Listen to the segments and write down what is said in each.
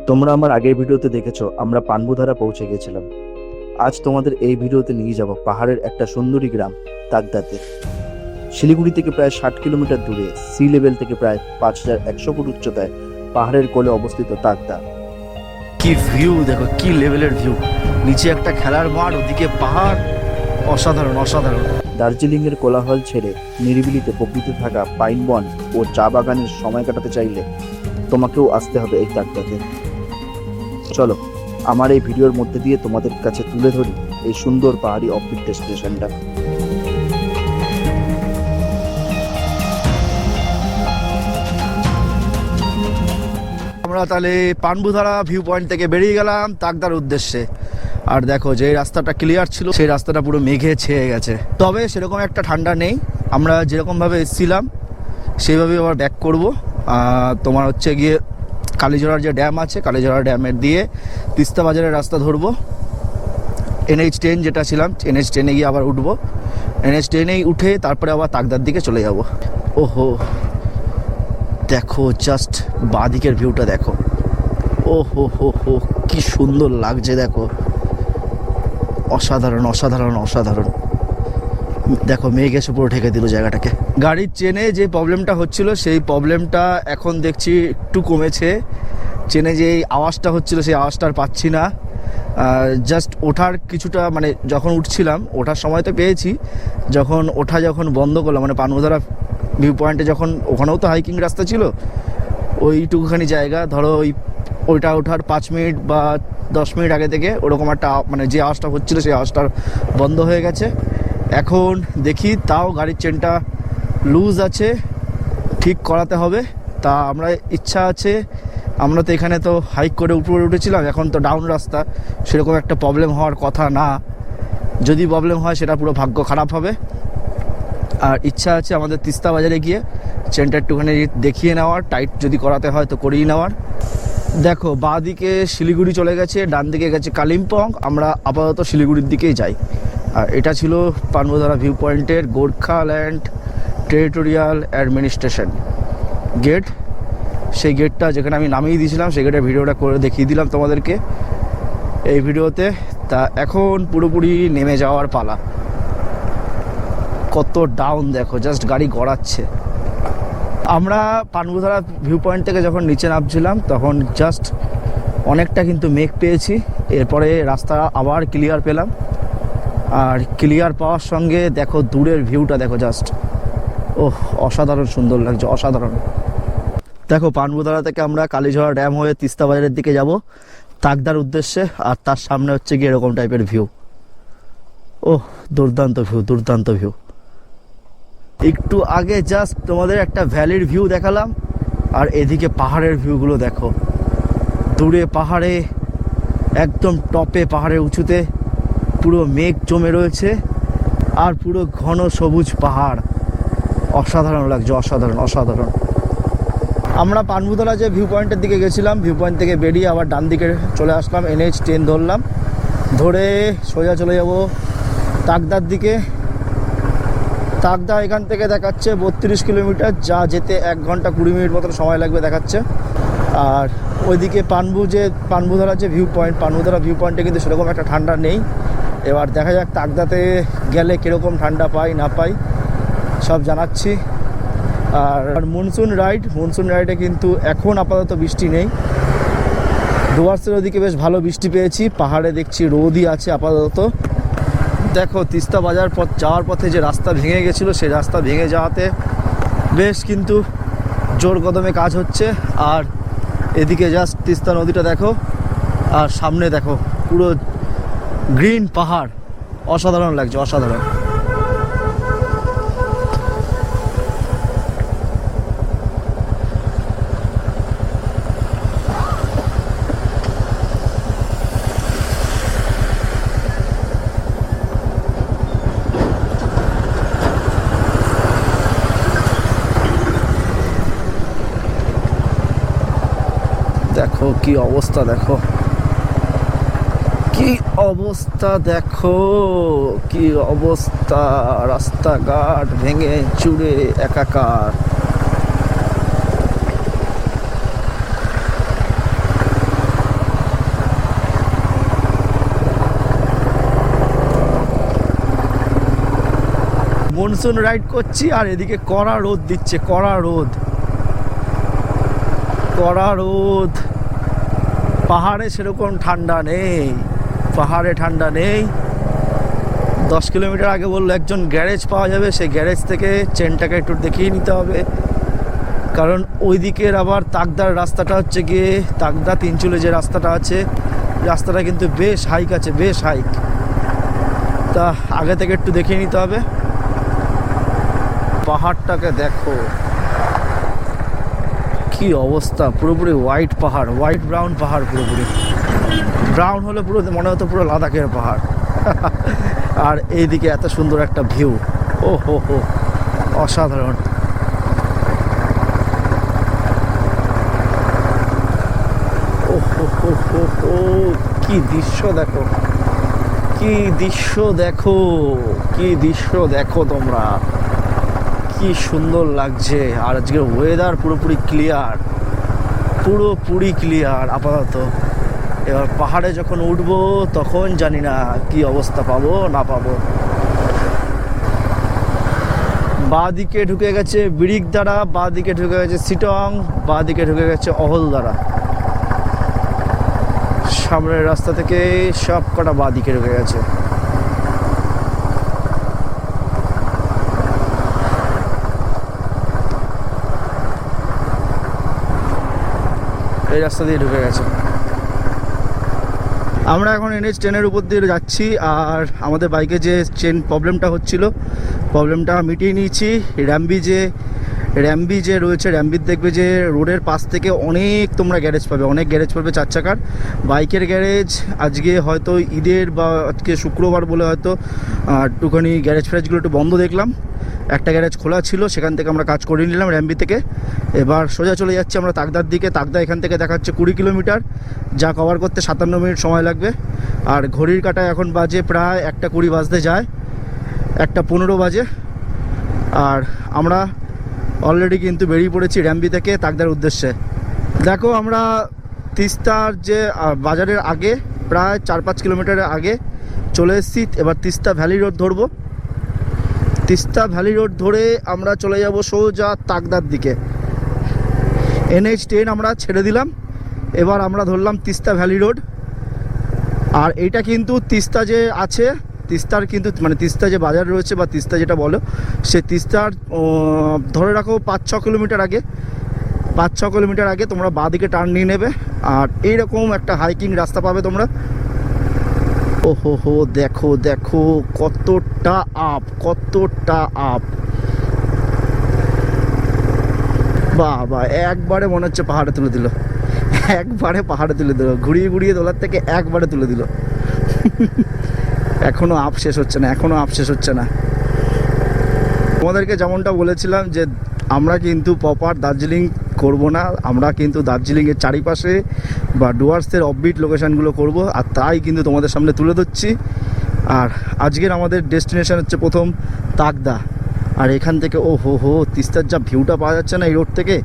তোমরা আমার আগের ভিডিওতে দেখেছো আমরা পানবুধারা পৌঁছে গেছিলাম। আজ তোমাদের এই ভিডিওতে নিয়ে যাব পাহাড়ের একটা সুন্দরী গ্রাম তাকদাতে। শিলিগুড়ি থেকে প্রায় 60 কিলোমিটার দূরে, সি লেভেল থেকে প্রায় 5100 ফুট উচ্চতায় পাহাড়ের কোলে অবস্থিত তাকদা। কি ভিউ দেখো, কি লেভেলের ভিউ! নিচে একটা খেলার মাঠ, ওদিকে পাহাড়। অসাধারণ অসাধারণ। দার্জিলিং এর কোলাহল ছেড়ে নিরিবিলিতে প্রকৃতি থাকা পাইন বন ও চা বাগানের সময় কাটাতে চাইলে তোমাকেও আসতে হবে এই তাকদাতে। চলো আমার এই ভিডিওর মধ্যে দিয়ে তোমাদের কাছে তুলে ধরি এই সুন্দর পাহাড়ি অফবিট ডেস্টিনেশনটা। আমরা তাহলে পানবুধারা ভিউ পয়েন্ট থেকে বেরিয়ে গেলাম তাকদার উদ্দেশ্যে। আর দেখো, যে রাস্তাটা ক্লিয়ার ছিল সেই রাস্তাটা পুরো মেঘে ছেয়ে গেছে। তবে সেরকম একটা ঠান্ডা নেই। আমরা যেরকমভাবে এসেছিলাম সেইভাবেই আবার ব্যাক করব। তোমার হচ্ছে গিয়ে কালীজোড়ার যে ড্যাম আছে, কালীজোড়া ড্যামের দিয়ে তিস্তা বাজারের রাস্তা ধরবো। NH10 যেটা ছিলাম, NH10-এ গিয়ে আবার উঠবো। NH10-এই উঠে তারপরে আবার তাকদার দিকে চলে যাব। ওহো দেখো, জাস্ট বাঁদিকের ভিউটা দেখো। ও হো হো হো, কি সুন্দর লাগছে দেখো। অসাধারণ অসাধারণ অসাধারণ। দেখো মেঘ এসে পুরো ঢেকে দিল জায়গাটাকে। গাড়ির চেনে যে প্রবলেমটা হচ্ছিল সেই প্রবলেমটা এখন দেখছি একটু কমেছে। চেনে যে আওয়াজটা হচ্ছিল সেই আওয়াজটা আর পাচ্ছি না। জাস্ট ওঠার কিছুটা, মানে যখন উঠছিলাম ওঠার সময় তো পেয়েছি, যখন বন্ধ করলাম, মানে পানবুধারা ভিউ পয়েন্টে যখন, ওখানেও তো হাইকিং রাস্তা ছিল, ওইটুকুখানি জায়গা ধরো ওইটা ওঠার 5 মিনিট বা 10 মিনিট আগে থেকে ওরকম একটা, মানে যে আওয়াজটা হচ্ছিল সেই আওয়াজটা বন্ধ হয়ে গেছে। এখন দেখি, তাও গাড়ির চেনটা লুজ আছে, ঠিক করাতে হবে। তা আমরা ইচ্ছা আছে, আমরা তো এখানে তো হাইক করে উপরে উঠেছিলাম, এখন তো ডাউন রাস্তা, সেরকম একটা প্রবলেম হওয়ার কথা না। যদি প্রবলেম হয় সেটা পুরো ভাগ্য খারাপ হবে। আর ইচ্ছা আছে আমাদের তিস্তা বাজারে গিয়ে চেনটা একটুখানি দেখিয়ে নেওয়ার, টাইট যদি করাতে হয় তো করিয়ে নেওয়ার। দেখো বাঁ দিকে শিলিগুড়ি চলে গেছে, ডান দিকে গেছে কালিম্পং। আমরা আপাতত শিলিগুড়ির দিকেই যাই। আর এটা ছিল পানবুধারা ভিউ পয়েন্টের গোর্খাল্যান্ড টেরিটোরিয়াল অ্যাডমিনিস্ট্রেশন গেট। সেই গেটটা যেখানে আমি নামিয়ে দিয়েছিলাম, সেই গেটের ভিডিওটা করে দেখিয়ে দিলাম তোমাদেরকে এই ভিডিওতে। তা এখন পুরোপুরি নেমে যাওয়ার পালা। কত ডাউন দেখো, জাস্ট গাড়ি গড়াচ্ছে। আমরা পানবুধারা ভিউ পয়েন্ট থেকে যখন নিচে নামছিলাম তখন জাস্ট অনেকটা কিন্তু মেঘ পেয়েছি। এরপরে রাস্তা আবার ক্লিয়ার পেলাম। আর ক্লিয়ার পাওয়ার সঙ্গে দেখো দূরের ভিউটা দেখো, জাস্ট ওহ অসাধারণ সুন্দর লাগছে, অসাধারণ। দেখো পানবুধারা থেকে আমরা কালীঝোড়া ড্যাম হয়ে তিস্তা বাজারের দিকে যাব তাকদার উদ্দেশ্যে। আর তার সামনে হচ্ছে গিয়ে এরকম টাইপের ভিউ। ওহ দুর্দান্ত ভিউ, দুর্দান্ত ভিউ। একটু আগে জাস্ট তোমাদের একটা ভ্যালির ভিউ দেখালাম, আর এদিকে পাহাড়ের ভিউগুলো দেখো। দূরে পাহাড়ে, একদম টপে পাহাড়ের উঁচুতে পুরো মেঘ জমে রয়েছে, আর পুরো ঘন সবুজ পাহাড়। অসাধারণ লাগছে, অসাধারণ অসাধারণ। আমরা পানবুধারা যে ভিউ পয়েন্টের দিকে গেছিলাম, ভিউ পয়েন্ট থেকে বেরিয়ে আবার ডান দিকে চলে আসলাম। NH10 ধরলাম, ধরে সোজা চলে যাব তাকদার দিকে। তাকদা এখান থেকে দেখাচ্ছে 32 কিলোমিটার, যা যেতে 1 ঘন্টা 20 মিনিট মতন সময় লাগবে দেখাচ্ছে। আর ওইদিকে পানবুধারা যে ভিউ পয়েন্ট, পানবুধারা ভিউ পয়েন্টে কিন্তু সেরকম একটা ঠান্ডা নেই। এবার দেখা যাক তাকদাতে গেলে কীরকম ঠান্ডা পাই না পাই, সব জানাচ্ছি। আর মনসুন রাইডে কিন্তু এখন আপাতত বৃষ্টি নেই। ডুয়ার্সের ওদিকে বেশ ভালো বৃষ্টি পেয়েছি, পাহাড়ে দেখছি রোদই আছে আপাতত। দেখো তিস্তা বাজার যাওয়ার পথে যে রাস্তা ভেঙে গেছিলো, সেই রাস্তা ভেঙে যাওয়াতে বেশ কিন্তু জোর কদমে কাজ হচ্ছে। আর এদিকে জাস্ট তিস্তা নদীটা দেখো, আর সামনে দেখো পুরো গ্রিন পাহাড়। অসাধারণ লাগছে, অসাধারণ। দেখো কি অবস্থা, দেখো কি অবস্থা, দেখো কি অবস্থা। রাস্তাঘাট ভেঙে চুরে একাকার। মনসুন রাইড করছি আর এদিকে কড়া রোদ দিচ্ছে, কড়া রোদ, কড়া রোদ। পাহাড়ে সেরকম ঠান্ডা নেই, পাহাড়ে ঠান্ডা নেই। 10 কিলোমিটার আগে বললো একজন গ্যারেজ পাওয়া যাবে, সেই গ্যারেজ থেকে চেনটাকে একটু দেখিয়ে নিতে হবে, কারণ ওই দিকের আবার তাকদার রাস্তাটা হচ্ছে গিয়ে তাকদা তিনচুলে যে রাস্তাটা আছে, রাস্তাটা কিন্তু বেশ হাইক আছে, বেশ হাইক। তা আগে থেকে একটু দেখিয়ে নিতে হবে। পাহাড়টাকে দেখো কি অবস্থা, পুরোপুরি হোয়াইট পাহাড়, হোয়াইট ব্রাউন পাহাড়, পুরোপুরি ব্রাউন হলে পুরো মনে হতো পুরো লাদাখের পাহাড়। আর এইদিকে এত সুন্দর একটা ভিউ, ও হো হো, অসাধারণ। ও হো হো হো হো, কি দৃশ্য দেখো, কি দৃশ্য দেখো, কি দৃশ্য দেখো তোমরা, কি সুন্দর লাগছে। আর আজকের ওয়েদার পুরোপুরি ক্লিয়ার, পুরোপুরি ক্লিয়ার আপাতত। এবার পাহাড়ে যখন উঠবো তখন জানি না কি অবস্থা পাবো না পাবো। বাঁ দিকে ঢুকে গেছে বিরিকদারা, বাঁ দিকে ঢুকে গেছে সিটং, বাঁ দিকে ঢুকে গেছে অহলদারা। সামনের রাস্তা থেকে সব কটা বাঁ দিকে ঢুকে গেছে। এই রাস্তা দিয়ে ঢুকে গেছে। আমরা এখন NH10-এর উপর দিয়ে যাচ্ছি, আর আমাদের বাইকে যে চেন প্রবলেমটা হচ্ছিল, প্রবলেমটা মিটিয়ে নিয়েছি। র্যাম্বি যে রয়েছে, র্যাম্বির দেখবে যে রোডের পাশ থেকে অনেক তোমরা গ্যারেজ পাবে, অনেক গ্যারেজ পাবে 4 চাকার বাইকের গ্যারেজ। আজকে হয়তো ঈদের বা আজকে শুক্রবার বলে হয়তো একটুখানি গ্যারেজ ফ্যারেজগুলো একটু বন্ধ দেখলাম। একটা গ্যারেজ খোলা ছিল, সেখান থেকে আমরা কাজ করে নিলাম র্যাম্বি থেকে। এবার সোজা চলে যাচ্ছি আমরা তাকদার দিকে। তাকদা এখান থেকে দেখাচ্ছে 20 কিলোমিটার, যা কভার করতে 57 মিনিট সময় লাগবে। আর ঘড়ির কাঁটায় এখন বাজে প্রায় 1:20 বাজতে যায়, 1:15 বাজে। আর আমরা অলরেডি কিন্তু বেরিয়ে পড়েছি র্যাম্বি থেকে তাকদার উদ্দেশ্যে। দেখো আমরা তিস্তার যে বাজারের আগে প্রায় 4-5 কিলোমিটারের আগে চলে এসেছি। এবার তিস্তা ভ্যালি রোড ধরবো। তিস্তা ভ্যালি রোড ধরে আমরা চলে যাব সোজা তাকদার দিকে। NH10 আমরা ছেড়ে দিলাম, এবার আমরা ধরলাম তিস্তা ভ্যালি রোড। আর এইটা কিন্তু তিস্তা যে আছে, তিস্তার কিন্তু মানে তিস্তা যে বাজার রয়েছে বা তিস্তা যেটা বলো, সে তিস্তার ধরে রাখো 5-6 কিলোমিটার আগে, 5-6 কিলোমিটার আগে তোমরা বাঁ দিকে টার্ন নিয়ে নেবে। আর এইরকম একটা হাইকিং রাস্তা পাবে তোমরা। ও হো হো, দেখো দেখো কতটা আপ, কতটা আপ, বাবা একবারে মনে হচ্ছে পাহাড়ে তুলে দিল, একবারে পাহাড়ে তুলে দিল, ঘুরিয়ে ঘুরিয়ে তোলার থেকে একবারে তুলে দিল। এখনো আপ শেষ হচ্ছে না, এখনো আপ শেষ হচ্ছে না। তোমাদেরকে যেমনটা বলেছিলাম যে আমরা কিন্তু প্রপার দার্জিলিং করব না, আমরা কিন্তু দার্জিলিংয়ের চারিপাশে বা ডুয়ার্সের অফবিট লোকেশানগুলো করব, আর তাই কিন্তু তোমাদের সামনে তুলে ধরছি। আর আজকের আমাদের ডেস্টিনেশন হচ্ছে প্রথম তাকদা। আর এখান থেকে ও হো হো, তিস্তার যা ভিউটা পাওয়া যাচ্ছে না এই রোড থেকে,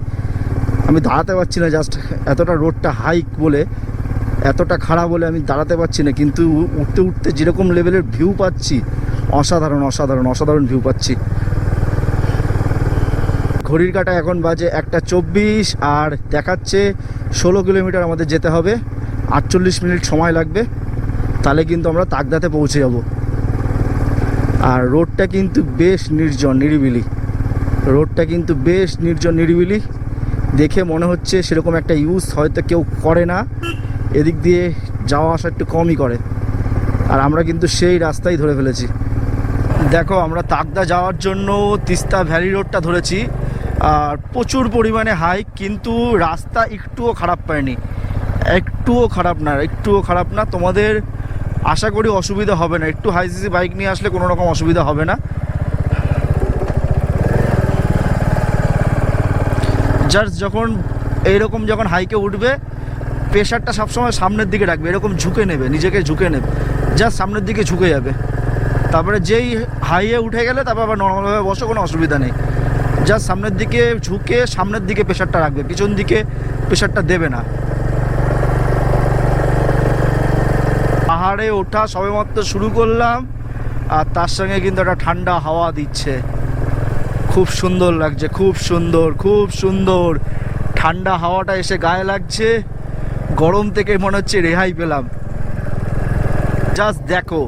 আমি দাঁড়াতে পারছি না। জাস্ট এতটা রোডটা হাইক বলে, এতটা খারাপ বলে আমি দাঁড়াতে পারছি না, কিন্তু উঠতে উঠতে যেরকম লেভেলের ভিউ পাচ্ছি, অসাধারণ অসাধারণ অসাধারণ ভিউ পাচ্ছি। ঘড়ির কাঁটা এখন বাজে 1:24 আর দেখাচ্ছে 16 কিলোমিটার আমাদের যেতে হবে, 48 মিনিট সময় লাগবে, তাহলে কিন্তু আমরা তাকদাতে পৌঁছে যাব। আর রোডটা কিন্তু বেশ নির্জন নিরিবিলি, রোডটা কিন্তু বেশ নির্জন নিরিবিলি, দেখে মনে হচ্ছে সেরকম একটা ইউজ হয়তো কেউ করে না, এদিক দিয়ে যাওয়া আসা একটু কমই করে। আর আমরা কিন্তু সেই রাস্তাই ধরে ফেলেছি। দেখো আমরা তাকদা যাওয়ার জন্য তিস্তা ভ্যালি রোডটা ধরেছি, আর প্রচুর পরিমাণে হাইক, কিন্তু রাস্তা একটুও খারাপ পায়নি, একটুও খারাপ না, একটুও খারাপ না। তোমাদের আশা করি অসুবিধা হবে না, একটু হাই সিসি বাইক নিয়ে আসলে কোনো রকম অসুবিধা হবে না। জাস্ট যখন এইরকম যখন হাইকে উঠবে, প্রেশারটা সবসময় সামনের দিকে রাখবে, এরকম ঝুঁকে নেবে, নিজেকে ঝুঁকে নেবে, জাস্ট সামনের দিকে ঝুঁকে যাবে। তারপরে যেই হাইয়ে উঠে গেলে তারপর আবার নর্মালভাবে বসো, কোনো অসুবিধা নেই। জাস্ট সামনের দিকে ঝুঁকে সামনের দিকে প্রেশারটা রাখবে, পিছন দিকে প্রেশারটা দেবে না। পাহাড়ে ওঠা সবেমাত্র শুরু করলাম, আর তার সঙ্গে কিন্তু একটা ঠান্ডা হাওয়া দিচ্ছে, খুব সুন্দর লাগছে, খুব সুন্দর, খুব সুন্দর। ঠান্ডা হাওয়াটা এসে গায়ে লাগছে, গরম থেকে মনে হচ্ছে রেহাই পেলাম। জাস্ট দেখো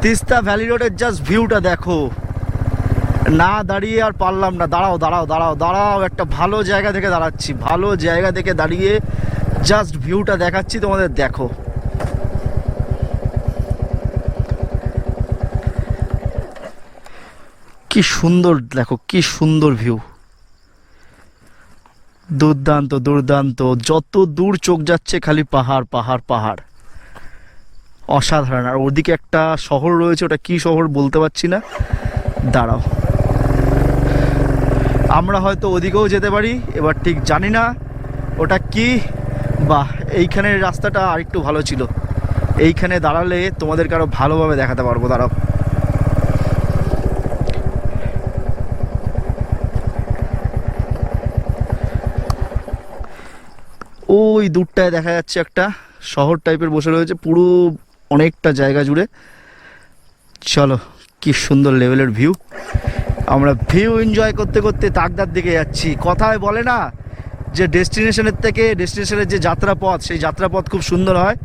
তিস্তা ভ্যালি রোডের জাস্ট ভিউটা দেখো, না দাঁড়িয়ে আর পারলাম না। দাঁড়াও দাঁড়াও দাঁড়াও দাঁড়াও, একটা ভালো জায়গা থেকে দাঁড়াচ্ছি, ভালো জায়গা থেকে দাঁড়িয়ে জাস্ট ভিউটা দেখাচ্ছি তোমাদের, দেখো। কি সুন্দর, দেখো কি সুন্দর ভিউ, দুর্দান্ত দুর্দান্ত। যত দূর চোখ যাচ্ছে খালি পাহাড় পাহাড় পাহাড়, অসাধারণ। আর ওদিকে একটা শহর রয়েছে, ওটা কি শহর বলতে পারছি না, দাঁড়াও। আমরা হয়তো ওদিকেও যেতে পারি, এবার ঠিক জানি না ওটা কি। বাহ, এইখানের রাস্তাটা আরেকটু ভালো ছিল, এইখানে দাঁড়ালে তোমাদেরকে আরো ভালোভাবে দেখাতে পারবো। দাঁড়াও, ওই দূরটায় দেখা যাচ্ছে একটা শহর টাইপের বসে রয়েছে, পুরো অনেকটা জায়গা জুড়ে। চলো, কি সুন্দর লেভেলের ভিউ। আমরা ভিউ এনজয় করতে করতে তাকদার দিকে যাচ্ছি। কথায় বলে না যে ডেস্টিনেশনের থেকে ডেস্টিনেশনের যে যাত্রাপথ, সেই যাত্রাপথ খুব সুন্দর হয়,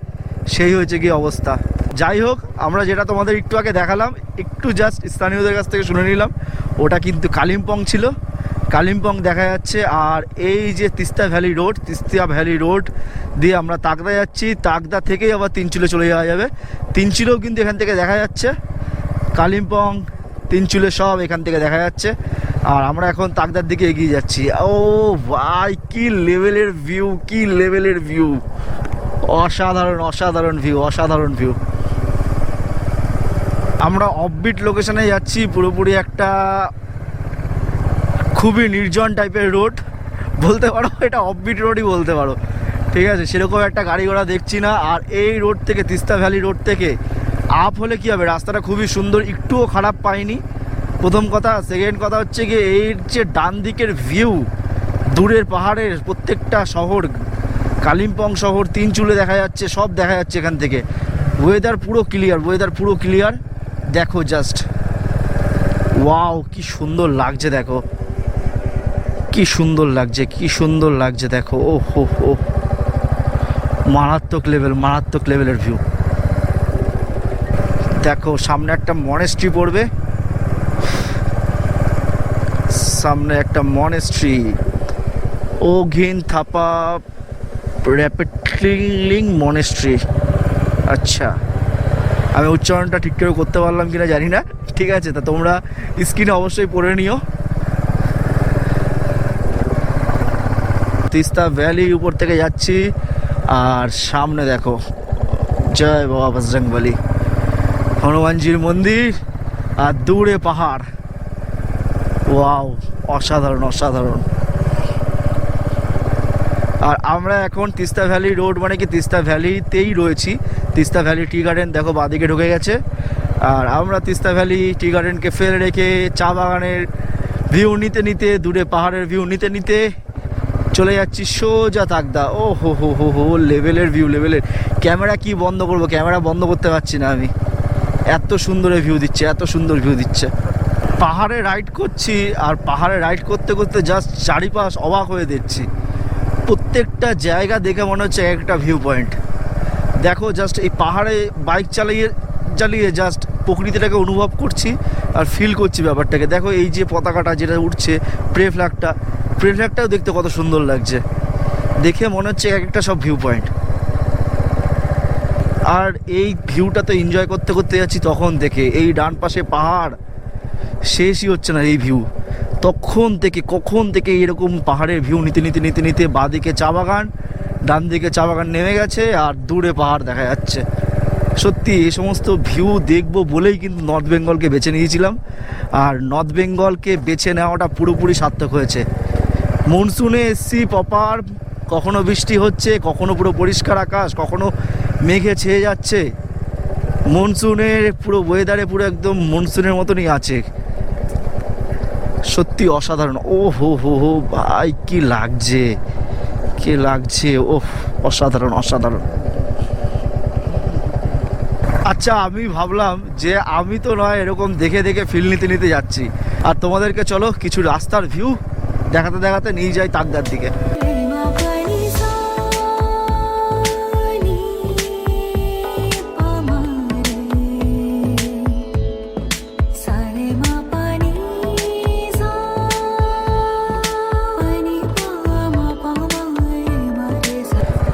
সেই হয়েছে কি অবস্থা। যাই হোক, আমরা যেটা তোমাদের একটু আগে দেখালাম, একটু জাস্ট স্থানীয়দের কাছ থেকে শুনে নিলাম, ওটা কিন্তু কালিম্পং ছিল। কালিম্পং দেখা যাচ্ছে। আর এই যে Teesta valley road, Teesta valley road দিয়ে আমরা তাকদা যাচ্ছি। তাকদা থেকেই আবার তিনচুলে চলে যাওয়া যাবে। তিনচুলেও কিন্তু এখান থেকে দেখা যাচ্ছে, কালিম্পং, তিনচুলে সব এখান থেকে দেখা যাচ্ছে। আর আমরা এখন তাকদার দিকে এগিয়ে যাচ্ছি। ও ভাই, কি লেভেলের ভিউ, কি লেভেলের ভিউ, অসাধারণ অসাধারণ ভিউ, অসাধারণ ভিউ। আমরা অফবিট লোকেশনে যাচ্ছি, পুরোপুরি একটা খুবই নির্জন টাইপের রোড বলতে পারো, এটা অফবিট রোডই বলতে পারো, ঠিক আছে। সেরকম একটা গাড়ি ঘোড়া দেখছি না। আর এই রোড থেকে, তিস্তা ভ্যালি রোড থেকে আপ হলে কী হবে, রাস্তাটা খুবই সুন্দর, একটুও খারাপ পাইনি, প্রথম কথা। সেকেন্ড কথা হচ্ছে গিয়ে এর যে ডান দিকের ভিউ, দূরের পাহাড়ের প্রত্যেকটা শহর, কালিম্পং শহর, তিনচুলে দেখা যাচ্ছে, সব দেখা যাচ্ছে এখান থেকে। ওয়েদার পুরো ক্লিয়ার, ওয়েদার পুরো ক্লিয়ার। দেখো জাস্ট, ওয়াও, কি সুন্দর লাগছে, দেখো কি সুন্দর লাগছে, কি সুন্দর লাগছে, দেখো। ও হো হো, মারাত্মক লেভেল, মারাত্মক লেভেলের ভিউ। দেখো সামনে একটা মনেস্ট্রি পড়বে, সামনে একটা মনেস্ট্রি, ও ঘিন থাপা র্যাপিডলিং মনেস্ট্রি। আচ্ছা, আমি উচ্চারণটা ঠিক করে করতে পারলাম কিনা জানি না, ঠিক আছে। তা তোমরা স্ক্রিনে অবশ্যই পড়ে নিও। তিস্তা ভ্যালির উপর থেকে যাচ্ছি, আর সামনে দেখো জয় বাবা বজরংবলী, হনুমানজির মন্দির, আর দূরে পাহাড়। ওয়াও, অসাধারণ অসাধারণ। আর আমরা এখন তিস্তা ভ্যালি রোড মানে কি তিস্তা ভ্যালিতেই রয়েছি। তিস্তা ভ্যালি টি গার্ডেন দেখো বাঁদিকে ঢুকে গেছে। আর আমরা তিস্তা ভ্যালি টি গার্ডেনকে ফেলে রেখে চা বাগানের ভিউ নিতে নিতে, দূরে পাহাড়ের ভিউ নিতে নিতে চলে যাচ্ছি সোজা তাকদা। ও হো হো হো হো, লেভেলের ভিউ, লেভেলের। ক্যামেরা কি বন্ধ করবো, ক্যামেরা বন্ধ করতে পারছি না আমি, এত সুন্দর ভিউ দিচ্ছে, এত সুন্দর ভিউ দিচ্ছে। পাহাড়ে রাইড করছি, আর পাহাড়ে রাইড করতে করতে জাস্ট চারিপাশ অবাক হয়ে দেখছি, প্রত্যেকটা জায়গা দেখে মনে হচ্ছে একটা ভিউ পয়েন্ট। দেখো জাস্ট এই পাহাড়ে বাইক চালিয়ে চালিয়ে জাস্ট প্রকৃতিটাকে অনুভব করছি আর ফিল করছি ব্যাপারটাকে। দেখো এই যে পতাকাটা যেটা উঠছে, প্রে ফ্ল্যাগটাও দেখতে কত সুন্দর লাগছে, দেখে মনে হচ্ছে এক একটা সব ভিউ পয়েন্ট। আর এই ভিউটা তো এনজয় করতে করতে যাচ্ছি তখন থেকে। এই ডান পাশে পাহাড়, শেষই হচ্ছে না এই ভিউ। কখন থেকে এরকম পাহাড়ের ভিউ নিতে নিতে নিতে নিতে বাঁদিকে চা বাগান, ডান দিকে চা বাগান নেমে গেছে, আর দূরে পাহাড় দেখা যাচ্ছে। সত্যি এই সমস্ত ভিউ দেখবো বলেই কিন্তু নর্থ বেঙ্গলকে বেছে নিয়েছিলাম। আর নর্থ বেঙ্গলকে বেছে নেওয়াটা পুরোপুরি সার্থক হয়েছে। মনসুনে এসছি প্রপার, কখনো বৃষ্টি হচ্ছে, কখনো পুরো পরিষ্কার আকাশ, কখনো মেঘে ছেয়ে যাচ্ছে। মনসুনের পুরো ওয়েদারে পুরো একদম মনসুনের মতনই আছে, সত্যি অসাধারণ। ও হো হো হো ভাই, কি লাগছে, কি লাগছে, ও অসাধারণ অসাধারণ। আর আচ্ছা, আমি ভাবলাম যে আমি তো নয় এরকম দেখে দেখে ফিল নিতে নিতে যাচ্ছি, আর তোমাদেরকে চলো কিছু রাস্তার ভিউ দেখাতে দেখাতে নিয়ে যাই তাকদার দিকে।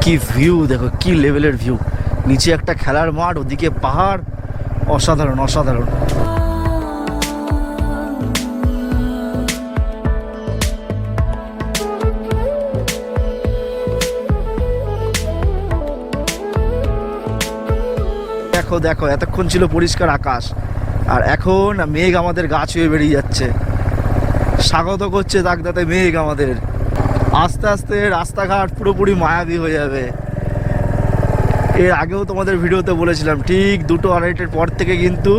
কি ভিউ দেখো, কি লেভেলের ভিউ। নিচে একটা খেলার মাঠ, ওদিকে পাহাড়, অসাধারণ অসাধারণ। দেখো দেখো, এতক্ষণ ছিল পরিষ্কার আকাশ, আর এখন মেঘ আমাদের গা ছুঁয়ে বেরিয়ে যাচ্ছে। স্বাগত করছে তাকদাতে মেঘ আমাদের। আস্তে আস্তে রাস্তাঘাট পুরোপুরি মায়াবী হয়ে যাবে। এর আগেও তোমাদের ভিডিওতে বলেছিলাম, ঠিক 2-2:30 পর থেকে কিন্তু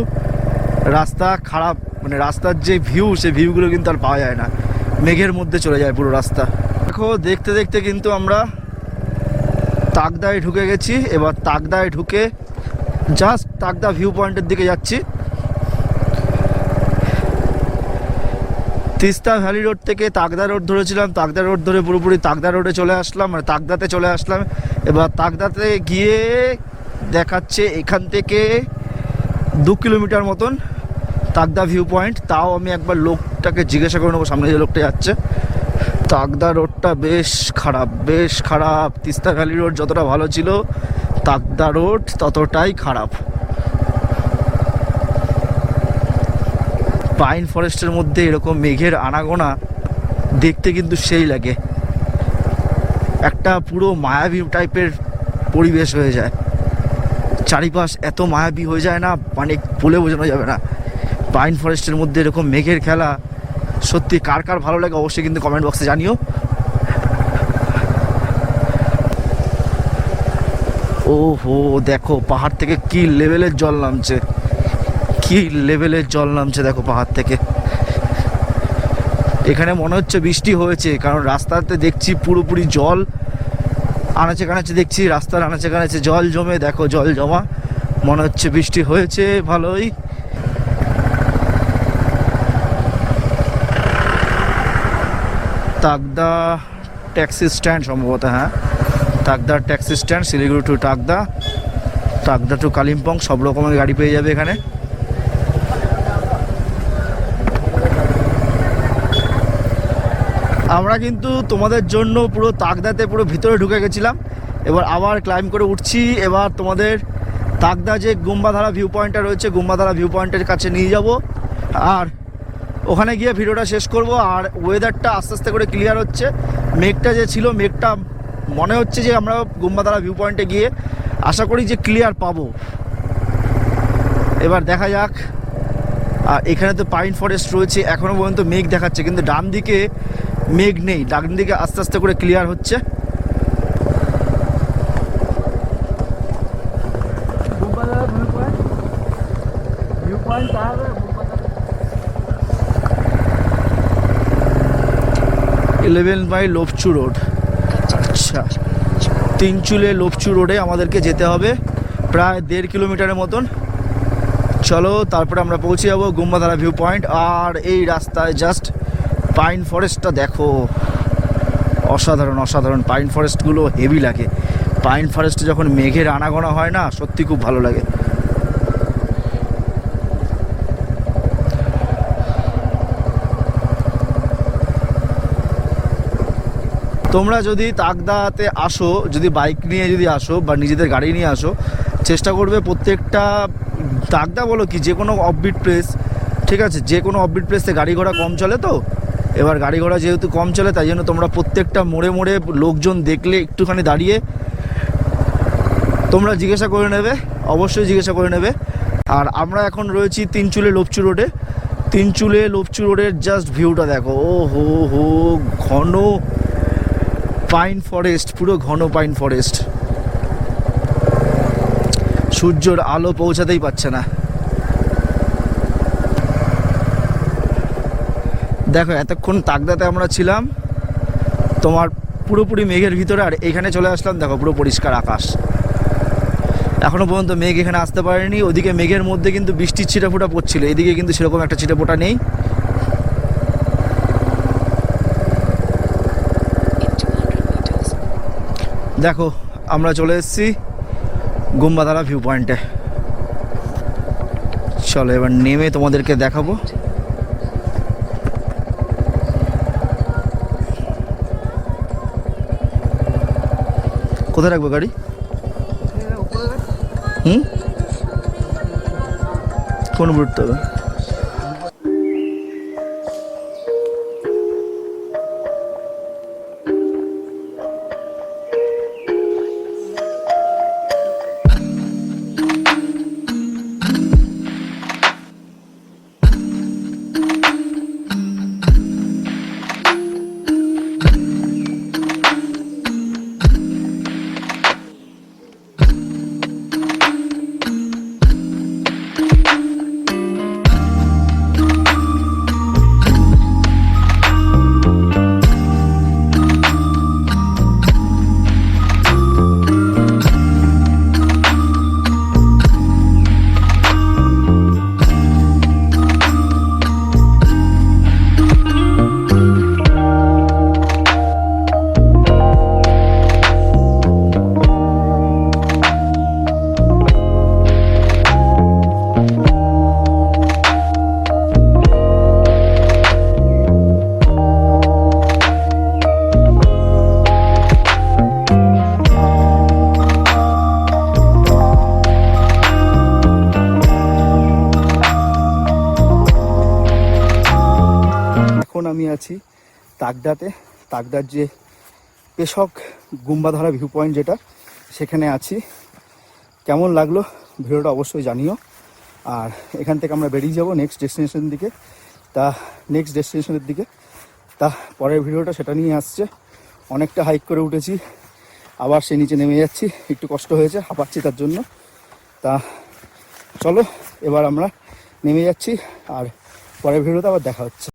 রাস্তা খারাপ, মানে রাস্তার যে ভিউ, সেই ভিউগুলো কিন্তু আর পাওয়া যায় না, মেঘের মধ্যে চলে যায় পুরো রাস্তা। দেখো দেখতে দেখতে কিন্তু আমরা তাকদায় ঢুকে গেছি। এবার তাকদায় ঢুকে জাস্ট তাকদা ভিউ পয়েন্টের দিকে যাচ্ছি। তিস্তা ভ্যালি রোড থেকে তাকদা রোড ধরেছিলাম, তাকদা রোড ধরে পুরোপুরি তাকদা রোডে চলে আসলাম, মানে তাকদাতে চলে আসলাম। এবার তাকদাতে গিয়ে দেখাচ্ছে এখান থেকে 2 কিলোমিটার মতন তাকদা ভিউ পয়েন্ট। তাও আমি একবার লোকটাকে জিজ্ঞাসা করে নেবো, সামনে যে লোকটা যাচ্ছে। তাকদা রোডটা বেশ খারাপ, বেশ খারাপ। তিস্তা ভ্যালি রোড যতটা ভালো ছিল, তাকদা রোড ততটাই খারাপ। পাইন ফরেস্টের মধ্যে এরকম মেঘের আনাগোনা দেখতে কিন্তু সেই লাগে, একটা পুরো মায়াবী টাইপের পরিবেশ হয়ে যায়। চারিপাশ এত মায়াবী হয়ে যায় না, মানে বলে বোঝানো যাবে না। পাইন ফরেস্টের মধ্যে এরকম মেঘের খেলা সত্যি কার কার ভালো লাগে অবশ্যই কিন্তু কমেন্ট বক্সে জানিও। ওহো দেখো, পাহাড় থেকে কি লেভেলের জল নামছে, কি লেভেলের জল নামছে দেখো পাহাড় থেকে। এখানে মনে হচ্ছে বৃষ্টি হয়েছে, কারণ রাস্তাতে দেখছি পুরোপুরি জল, আনাচে কানাচে দেখছি রাস্তার আনাচে কানাচে জল জমে। দেখো জল জমা, মনে হচ্ছে বৃষ্টি হয়েছে ভালোই। তাকদা ট্যাক্সি স্ট্যান্ড সম্ভবত, হ্যাঁ তাকদার taxi stand. Siliguri to Takdah, Takdah to Kalimpong সব রকমের গাড়ি পেয়ে যাবে এখানে। আমরা কিন্তু তোমাদের জন্য পুরো তাকদাতে পুরো ভিতরে ঢুকে গেছিলাম, এবার আবার ক্লাইম্ব করে উঠছি। এবার তোমাদের তাকদা যে গুম্বাধারা ভিউ পয়েন্টটা রয়েছে, গুম্বাধারা ভিউ পয়েন্টের কাছে নিয়ে যাব, আর ওখানে গিয়ে ভিডিওটা শেষ করব। আর ওয়েদারটা আস্তে আস্তে করে ক্লিয়ার হচ্ছে। মেঘটা যে ছিল, মেঘটা মনে হচ্ছে যে আমরা গুম্বাধারা ভিউ পয়েন্টে গিয়ে আশা করি যে ক্লিয়ার পাবো। এবার দেখা যাক। আর এখানে তো পাইন ফরেস্ট রয়েছে, এখনও পর্যন্ত মেঘ দেখাচ্ছে, কিন্তু ডান দিকে মেঘ নেই, ডান দিকে আস্তে আস্তে করে ক্লিয়ার হচ্ছে। Eleven by Lopchu road. আচ্ছা, তিনচুলে লোপচু রোডে আমাদেরকে যেতে হবে প্রায় 1.5 কিলোমিটারের মতন। চলো তারপরে আমরা পৌঁছে যাবো গুম্বাধারা ভিউ পয়েন্ট। আর এই রাস্তায় জাস্ট পাইন ফরেস্টটা দেখো, অসাধারণ অসাধারণ। পাইন ফরেস্টগুলো হেভি লাগে। পাইন ফরেস্টে যখন মেঘের আনাগোনা হয় না, সত্যি খুব ভালো লাগে। তোমরা যদি তাকদাতে আসো, যদি বাইক নিয়ে যদি আসো বা নিজেদের গাড়ি নিয়ে আসো, চেষ্টা করবে প্রত্যেকটা তাকদা বলো কি যে কোনো অফবিট প্লেস, ঠিক আছে, যে কোনো অফবিট প্লেসে গাড়ি ঘোড়া কম চলে, তো এবার গাড়ি ঘোড়া যেহেতু কম চলে, তাই জন্য তোমরা প্রত্যেকটা মোড়ে মোড়ে লোকজন দেখলে একটুখানি দাঁড়িয়ে তোমরা জিজ্ঞাসা করে নেবে, অবশ্যই জিজ্ঞাসা করে নেবে। আর আমরা এখন রয়েছি তিনচুলে লোপচু রোডে। তিনচুলে লোপচু রোডের জাস্ট ভিউটা দেখো, ও হো হো, ঘন পাইন ফরেস্ট, পুরো ঘন পাইন ফরেস্ট। সূর্যের আলো পৌঁছাতেই পারছে না। দেখো এতক্ষণ তাকদাতে আমরা ছিলাম তোমার পুরোপুরি মেঘের ভিতরে, আর এখানে চলে আসলাম দেখো পুরো পরিষ্কার আকাশ। এখনো পর্যন্ত মেঘ এখানে আসতে পারেনি। ওদিকে মেঘের মধ্যে কিন্তু বৃষ্টির ছিটেফোঁটা পড়ছিল, এদিকে কিন্তু সেরকম একটা ছিটেফোঁটা নেই। দেখো আমরা চলে এসেছি গুম্বাধারা ভিউ পয়েন্টে। চলো এবার নেমে তোমাদেরকে দেখাবো। কোথায় রাখবো গাড়ি? কোন বুটতে হবে? আমি আছি তাকদাতে, তাকদার যে পেশক গুম্বাধারা ভিউ পয়েন্ট যেটা, সেখানে আছি। কেমন লাগলো ভিডিওটা অবশ্যই জানিও। আর এখান থেকে আমরা বেরিয়ে যাব নেক্সট ডেস্টিনেশনের দিকে। তা পরের ভিডিওটা সেটা নিয়ে আসছে। অনেকটা হাইক করে উঠেছি, আবার সে নিচে নেমে যাচ্ছি, একটু কষ্ট হয়েছে, হাঁপাচ্ছি তার জন্য। তা চলো এবার আমরা নেমে যাচ্ছি, আর পরের ভিডিওতে আবার দেখা হচ্ছে।